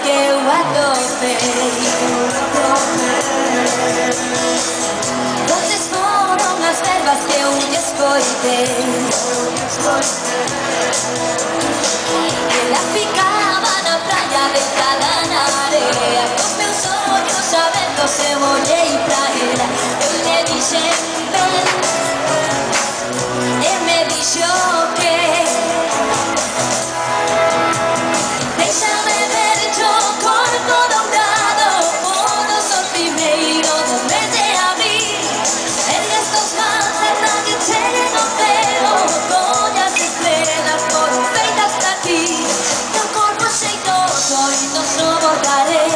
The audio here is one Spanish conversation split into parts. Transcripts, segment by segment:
Que eu atopei. Onde foram as verbas que eu escoitei? Ela ficava na praia deitada na areia, com meus olhos abertos eu olhei pra ela. Eu lhe disse ven, e me disse ok. Déjame ver yo corpo dourado, mundo sol primeiro do mês de abril. En estos mares nadie tiene no pelo, con as estrelas foram feitas pra ti. Teu corpo xeitoso e nosso bordaré,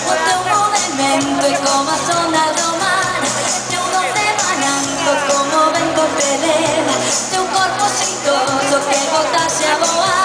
o teu movimento é como a onda do mar. Teu dom de mananco como vento pelea, teu corpo xeitoso que botase a voar.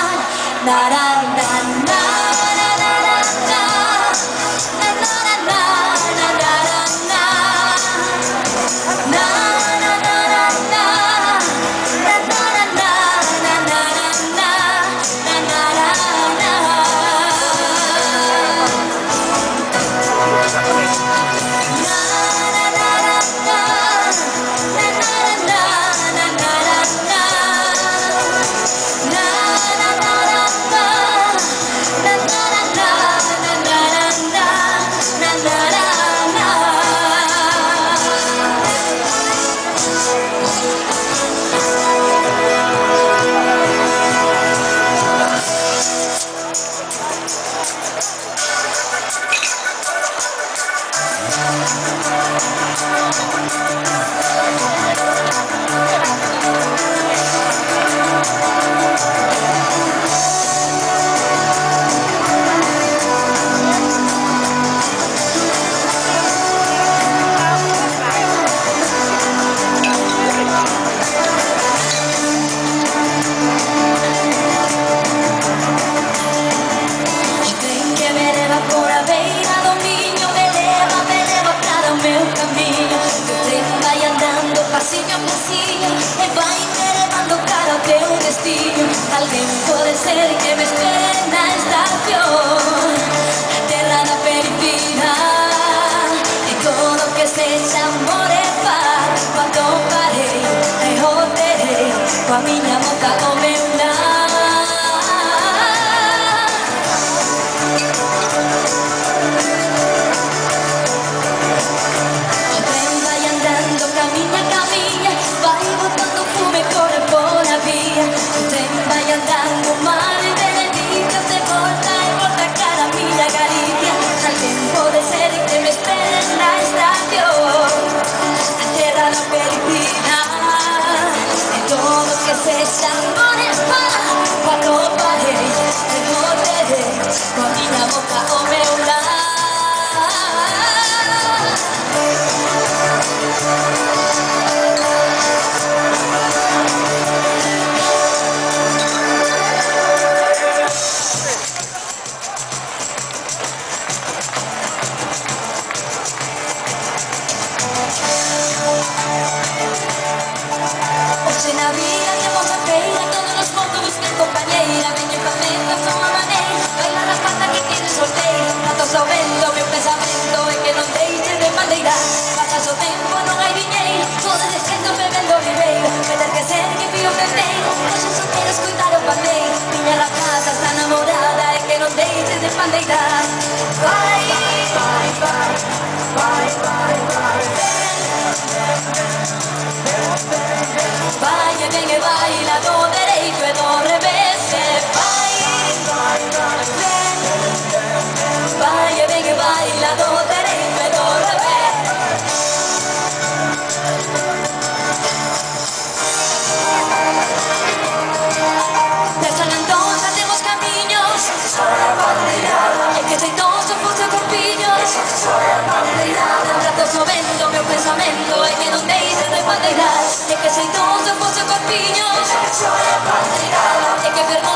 Alguien puede ser que me espere na estación, terra da peripina, e todo que sexa amor e paz. Cuando parei, e roderei, coa miña boca o meu lar. O tren vai andando, camiña, camiña, vai botando fume, corre por a vía. O tren vai andando, mar de Benedicto, se volta e volta cara a miña Galicia. Alguén pode ser que me espere na estación, a terra da peripina, e todo que sexa amor e paz. Cuando parei, e roderei, coa miña boca o meu lar. Hoxe na vida temos a feira, todos os pontos busquen compañeira. Veño con vento, son a maneira, baila las patas que quieres solteira. Ratos ao vento, meu pensamento é que non deixes de bandeirar. Pasas o tempo, non hai diñeiro, todo descendo bebendo ribeiro. Vai ter que ser que fío primeiro, hoxe só quero escutar o pandeiro. Miña rapaza está namorada e que non deixes de bandeirar. Vai, vai, vai, vai, vai, vai, vai. Vai e ven e baila do dereito e do revés. Vai, vai, vai, ven. Vai e ven e baila do dereito e do revés. De San Antón temos camiños, e que xeitoso puse o corpiño. pensamento e che non devi sempre far dei e che sei tu se fosse corpigno e che per